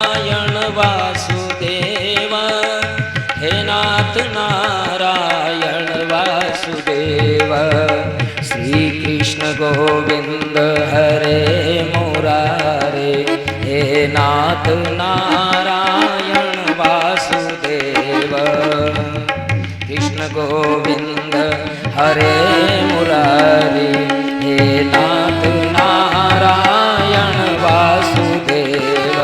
नारायण वासुदेव, हे नाथ नारायण वासुदेव। श्री कृष्ण गोविंद हरे मुरारे, हे नाथ नारायण वासुदेव। कृष्ण गोविंद हरे मुरारे, हे नाथ नारायण वासुदेव।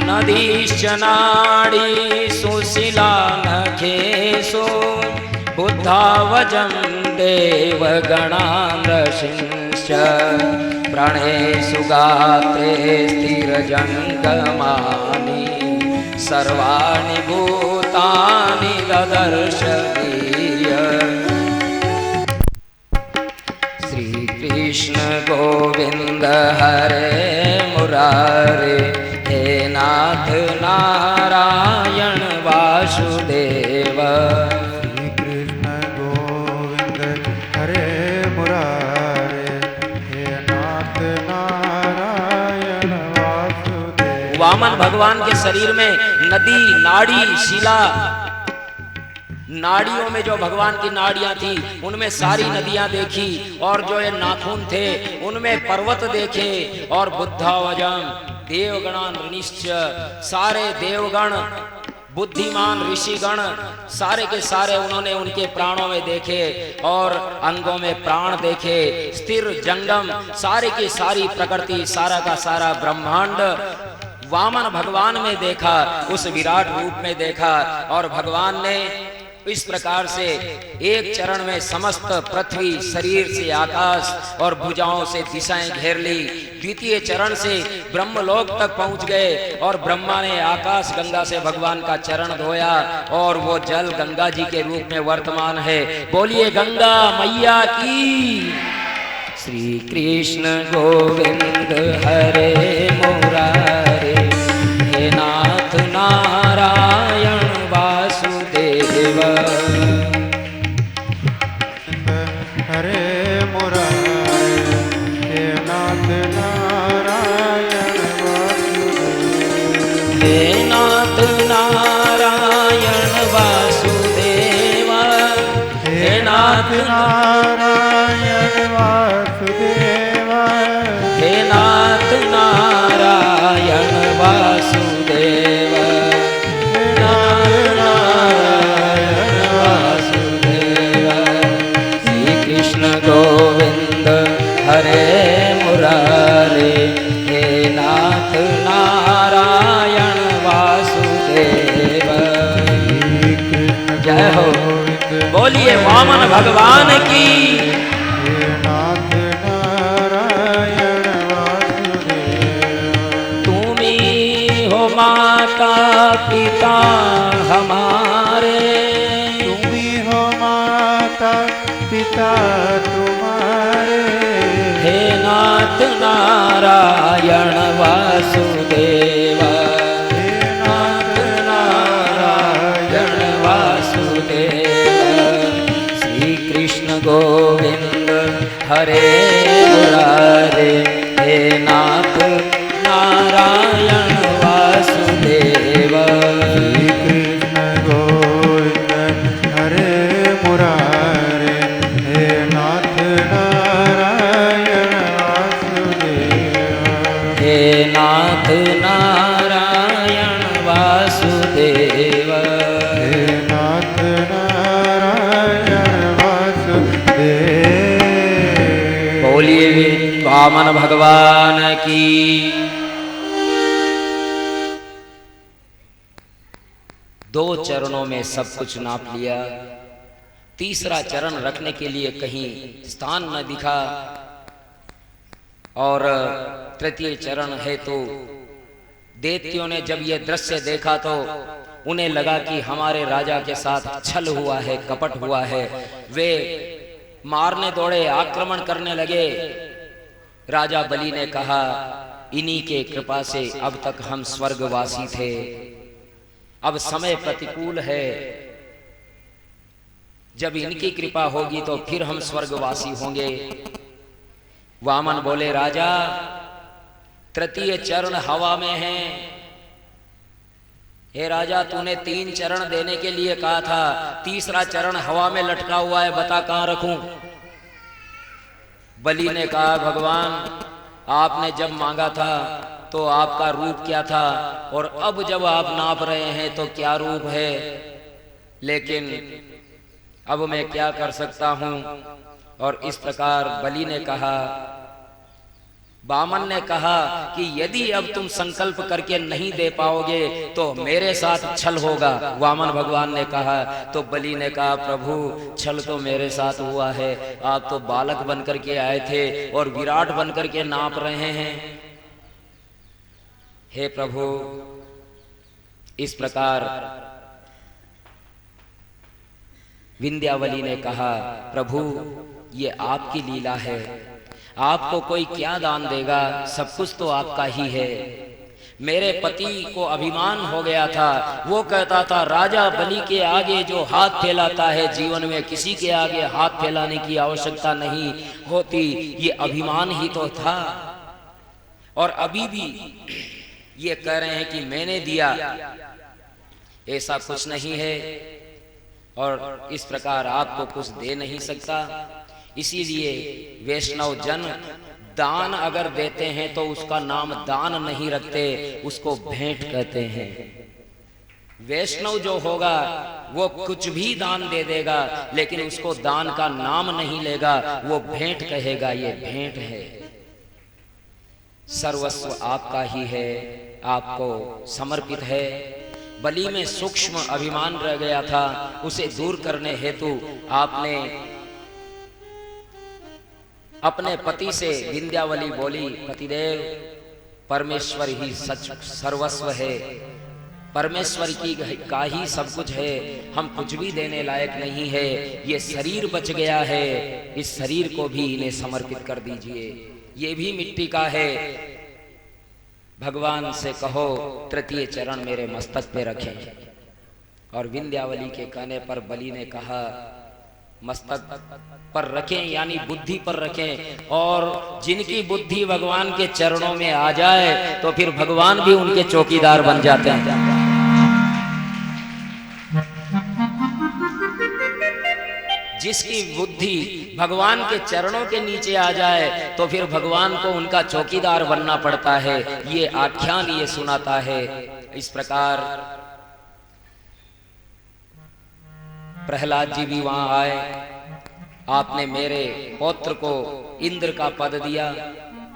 नदीश्च नाडी सुशीला नखेषु, बुद्धावजं देवगणानृषींश्च, प्रणेषु गात्रे स्थिरजङ्गमानि, सर्वाणि भूतानि ददर्श वीर्य। श्री कृष्ण गोविंद हरे मुरारे, हे नाथ नारायण वासुदेव। श्री कृष्ण गोविंद हरे मुरारे, हे नाथ नारायण वासुदेव। वामन भगवान के शरीर में नदी, नाड़ी, शिला, नाड़ियों में जो भगवान की नाड़ियां थी उनमें सारी नदियां देखी, और जो ये नाखून थे उनमें पर्वत देखे, और बुद्धावजम देवगणान ऋषिश्च, सारे देवगण बुद्धिमान ऋषिगण सारे के सारे उन्होंने उनके प्राणों में देखे, और अंगों में प्राण देखे। स्थिर जंगम सारे की सारी प्रकृति, सारा का सारा ब्रह्मांड वामन भगवान में देखा, उस विराट रूप में देखा। और भगवान ने इस प्रकार से एक चरण में समस्त पृथ्वी, शरीर से आकाश और भुजाओं से दिशाएं घेर ली। द्वितीय चरण से ब्रह्मलोक तक पहुंच गए, और ब्रह्मा ने आकाश गंगा से भगवान का चरण धोया, और वो जल गंगा जी के रूप में वर्तमान है। बोलिए गंगा मैया की। श्री कृष्ण गोविंद हरे मुरारे, हे नाथ नारायण वासुदेव। हरे मुरारे, हे नाथ नारायण वासुदेव। हे नाथ नारायण वासुदेव, हे नाथ नारायण वासुदेव, हे नाथ नारायण वासुदेव, हे नाथ नारायण वासुदेव। श्री कृष्ण गोविंद हरे मुरारे, हे नाथ नारायण वासुदेव। जय हो। बोलिए वामन भगवान की। हे नाथ नारायण वासुदेव। तुम्ही हो माता पिता हमारे, तुम्ही हो माता पिता तुम्हारे। हे नाथ नारायण वासुदेव, हे नाथ नारायण वासुदेव। श्री कृष्ण गोविंद हरे मुरारे, हे नाथ नारायण वासुदेव। श्री कृष्ण गोविंद हरे मुरारे, हे नाथ नारायण वासुदेव। हे नाथ नारायण वासुदेव। हे नाथ नारायण वासुदेव। बोलिए वामन भगवान की। दो चरणों में सब कुछ नाप लिया, तीसरा चरण रखने के लिए कहीं स्थान न दिखा, और तृतीय चरण है तो दैत्यों ने जब ये दृश्य देखा तो उन्हें लगा कि हमारे राजा के साथ छल हुआ है, कपट हुआ है। वे मारने दौड़े, आक्रमण करने लगे। राजा बलि ने कहा, इन्हीं के कृपा से अब तक हम स्वर्गवासी थे, अब समय प्रतिकूल है, जब इनकी कृपा होगी तो फिर हम स्वर्गवासी होंगे। वामन बोले, राजा तृतीय चरण हवा में है। हे राजा, तूने 3 चरण देने के लिए कहा था, तीसरा चरण हवा में लटका हुआ है, बता कहां रखूं? बलि ने कहा, भगवान आपने जब मांगा था तो आपका रूप क्या था, और अब जब आप नाप रहे हैं तो क्या रूप है, लेकिन अब मैं क्या कर सकता हूं। और इस प्रकार बलि ने कहा, वामन ने कहा कि यदि अब तुम संकल्प करके नहीं दे पाओगे तो मेरे साथ छल होगा। वामन भगवान ने कहा, तो बलि ने कहा, प्रभु छल तो मेरे साथ हुआ है, आप तो बालक बनकर के आए थे और विराट बनकर के नाप रहे हैं। हे प्रभु, इस प्रकार विंध्यावली ने कहा, प्रभु ये आपकी लीला है, आपको कोई क्या दान देगा, सब कुछ तो आपका ही है। मेरे पति को अभिमान हो गया था, वो कहता था राजा बलि के आगे जो हाथ फैलाता है, जीवन में किसी के आगे हाथ फैलाने की आवश्यकता नहीं होती, ये अभिमान ही तो था। और अभी भी ये कह रहे हैं कि मैंने दिया, ऐसा कुछ नहीं है, और इस प्रकार आपको कुछ दे नहीं सकता। इसीलिए वैष्णव जन दान अगर देते हैं तो उसका नाम दान नहीं रखते, उसको भेंट कहते हैं। वैष्णव जो होगा वो कुछ भी दान दे देगा, लेकिन उसको दान का नाम नहीं लेगा, वो भेंट कहेगा, ये भेंट है। सर्वस्व आपका ही है, आपको समर्पित है। बलि में सूक्ष्म अभिमान रह गया था, उसे दूर करने हेतु आपने अपने पति से, विंध्यावली बोली, पतिदेव परमेश्वर ही सच सर्वस्व है, परमेश्वर की का ही सब कुछ है, हम कुछ भी देने लायक नहीं है, ये शरीर बच गया है, इस शरीर को भी इन्हें समर्पित कर दीजिए, ये भी मिट्टी का है। भगवान से कहो तृतीय चरण मेरे मस्तक पे रखें। और विंध्यावली के कहने पर बलि ने कहा, मस्तक पर रखें, यानी बुद्धि पर रखें, और जिनकी बुद्धि भगवान के चरणों में आ जाए तो फिर भगवान भी उनके चौकीदार बन जाते हैं। जिसकी बुद्धि भगवान के चरणों के नीचे आ जाए तो फिर भगवान को उनका चौकीदार बनना पड़ता है, ये आख्यान ये सुनाता है। इस प्रकार प्रहलाद जी भी वहां आए, आपने मेरे पौत्र को इंद्र का पद दिया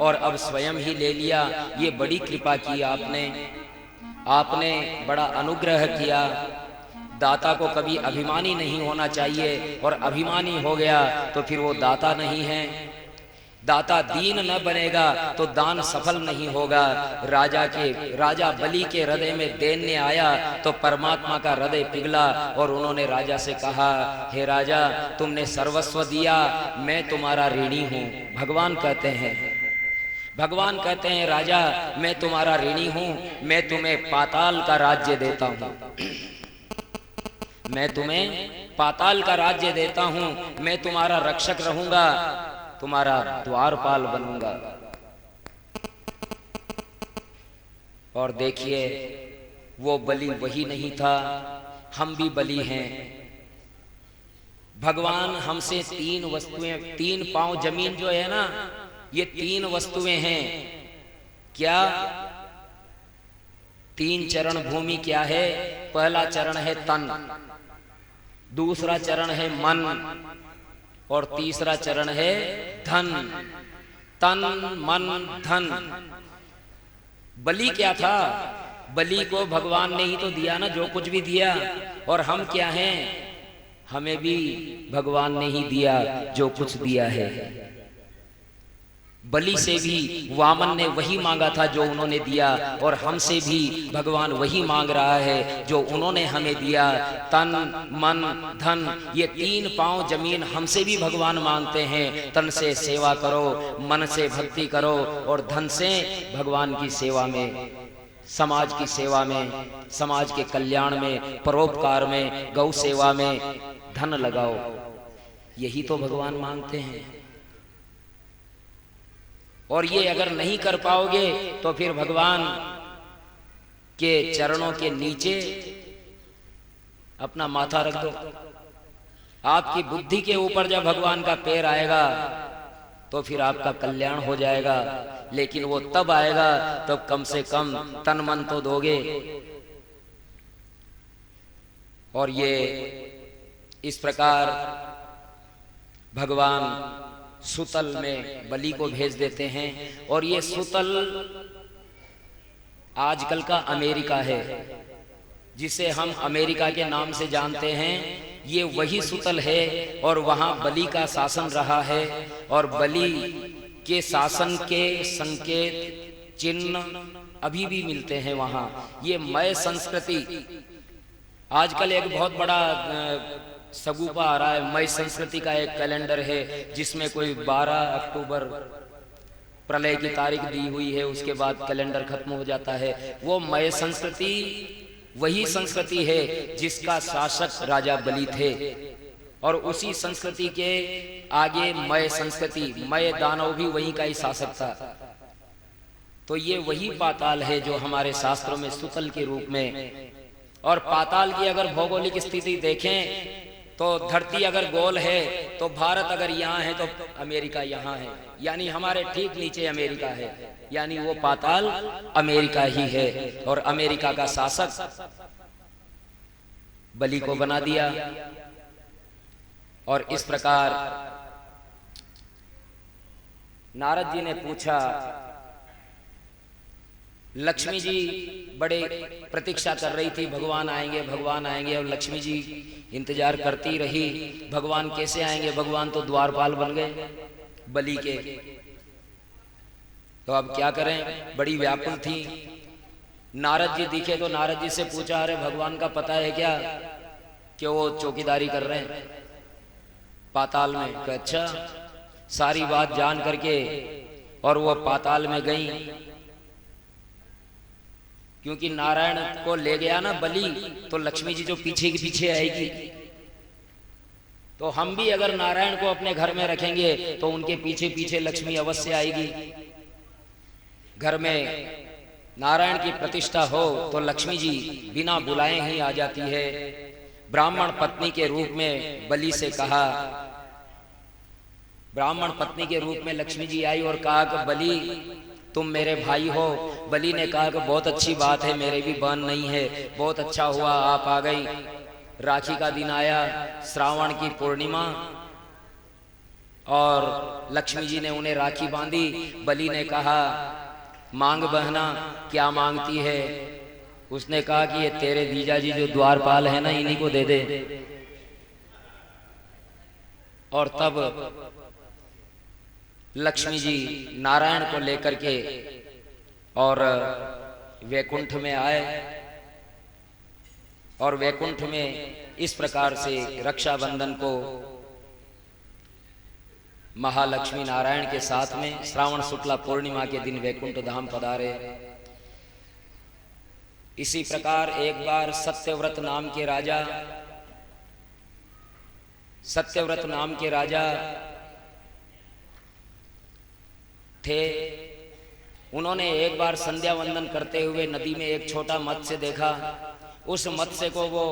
और अब स्वयं ही ले लिया, ये बड़ी कृपा की आपने बड़ा अनुग्रह किया। दाता को कभी अभिमानी नहीं होना चाहिए, और अभिमानी हो गया तो फिर वो दाता नहीं है। दाता दीन न बनेगा तो दान सफल नहीं होगा। राजा बलि के हृदय में दैन्य आया तो परमात्मा का हृदय पिघला, और उन्होंने राजा से कहा, हे राजा तुमने सर्वस्व दिया, मैं तुम्हारा ऋणी हूँ। भगवान कहते हैं राजा मैं तुम्हारा ऋणी हूँ, मैं तुम्हें पाताल का राज्य देता हूँ, मैं तुम्हें पाताल का राज्य देता हूं, मैं तुम्हारा रक्षक रहूंगा, तुम्हारा द्वारपाल बनूंगा। और देखिए वो बलि वही नहीं था, हम भी बलि हैं। भगवान हमसे 3 वस्तुएं, 3 पांव जमीन जो है ना, ये 3 वस्तुएं हैं। क्या 3 चरण भूमि क्या है? पहला चरण है तन, दूसरा चरण है मन, और तीसरा चरण है धन। तन मन धन। बलि क्या था? बलि को भगवान ने ही तो दिया ना, जो कुछ भी दिया। और हम क्या हैं? हमें भी भगवान ने ही दिया जो कुछ दिया है। बलि से भी वामन ने वही मांगा था जो उन्होंने दिया, और हमसे भी भगवान वही मांग रहा है जो उन्होंने हमें दिया। तन मन धन, ये 3 पांव जमीन हमसे भी भगवान मांगते हैं। तन से सेवा करो, मन से भक्ति करो, और धन से भगवान की सेवा में, समाज की सेवा में, समाज के कल्याण में, परोपकार में, गौ सेवा में धन लगाओ। यही तो भगवान मांगते हैं। और ये अगर नहीं कर पाओगे तो फिर भगवान के चरणों के नीचे अपना माथा रख दो। आपकी बुद्धि के ऊपर जब भगवान का पैर आएगा तो फिर आपका कल्याण हो जाएगा, लेकिन वो तब आएगा तब कम से कम तन मन तो दोगे। और ये इस प्रकार भगवान सुतल में बलि को भेज देते हैं। और ये सुतल आजकल का अमेरिका है, जिसे हम अमेरिका के नाम से जानते हैं, ये वही सुतल है। और वहां बलि का शासन रहा है और बलि के शासन के संकेत चिन्ह अभी भी मिलते हैं वहां। ये मय संस्कृति आजकल एक बहुत बड़ा सगुफा आ रहा है। मय संस्कृति का एक कैलेंडर है जिसमें कोई 12 अक्टूबर प्रलय की तारीख दी हुई है, उसके बाद कैलेंडर खत्म हो जाता है। वो मय संस्कृति वही संस्कृति है जिसका शासक राजा बलि थे। और उसी संस्कृति के आगे मय संस्कृति, मय दानव भी वही का ही शासक था। तो ये वही पाताल है जो हमारे शास्त्रों में सुतल के रूप में। और पाताल की अगर भौगोलिक स्थिति देखें तो धरती अगर गोल है तो भारत अगर यहाँ है तो अमेरिका यहाँ है, यानी हमारे ठीक नीचे अमेरिका है, यानी वो पाताल अमेरिका ही है। और अमेरिका का शासक बलि को बना दिया। और इस प्रकार नारद जी ने पूछा, लक्ष्मी जी बड़े प्रतीक्षा कर रही थी, भगवान आएंगे भगवान आएंगे, और लक्ष्मी जी इंतजार करती रही। भगवान कैसे आएंगे, भगवान तो द्वारपाल बन गए बलि के। तो अब क्या करें, बड़ी व्याकुल थी। नारद जी दिखे तो नारद जी से पूछा, अरे भगवान का पता है क्या कि वो चौकीदारी कर रहे हैं पाताल में? अच्छा। सारी बात जान करके और वो पाताल में गई, क्योंकि नारायण को ले गया ना बलि, तो लक्ष्मी जी जो पीछे के पीछे आएगी। तो हम भी अगर नारायण को अपने घर में रखेंगे तो उनके पीछे पीछे लक्ष्मी अवश्य आएगी। घर में नारायण की प्रतिष्ठा हो तो लक्ष्मी जी बिना बुलाए ही आ जाती है। ब्राह्मण पत्नी के रूप में बलि से कहा, ब्राह्मण पत्नी के रूप में लक्ष्मी जी आई और कहा कि बलि तुम मेरे भाई हो। बलि ने कहा कि बहुत अच्छी बात है, मेरे भी बहन नहीं है, बहुत अच्छा हुआ आप आ गई। राखी का दिन आया, श्रावण की पूर्णिमा, और लक्ष्मी जी ने उन्हें राखी बांधी। बलि ने कहा, मांग बहना, क्या मांगती है? उसने कहा कि ये तेरे जीजा जी जो द्वारपाल है ना, इन्हीं को दे दे। और तब लक्ष्मी जी नारायण को लेकर के और वैकुंठ में आए। और वैकुंठ में इस प्रकार से रक्षाबंधन को महालक्ष्मी नारायण के साथ में श्रावण शुक्ला पूर्णिमा के दिन वैकुंठ धाम पधारे। इसी प्रकार एक बार सत्यव्रत नाम के राजा थे। उन्होंने एक बार संध्या वंदन करते हुए नदी में एक छोटा मत्स्य देखा। उस मत्स्य को वो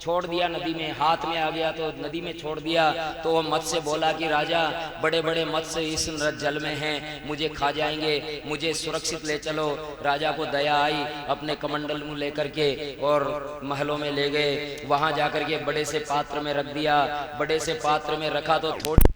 छोड़ दिया नदी में, हाथ में आ गया तो नदी में छोड़ दिया। तो वो मत्स्य बोला कि राजा, बड़े बड़े मत्स्य इस जल में हैं, मुझे खा जाएंगे, मुझे सुरक्षित ले चलो। राजा को दया आई, अपने कमंडल में लेकर के और महलों में ले गए। वहां जाकर के बड़े से पात्र में रख दिया। बड़े से पात्र में रखा तो थोड़ी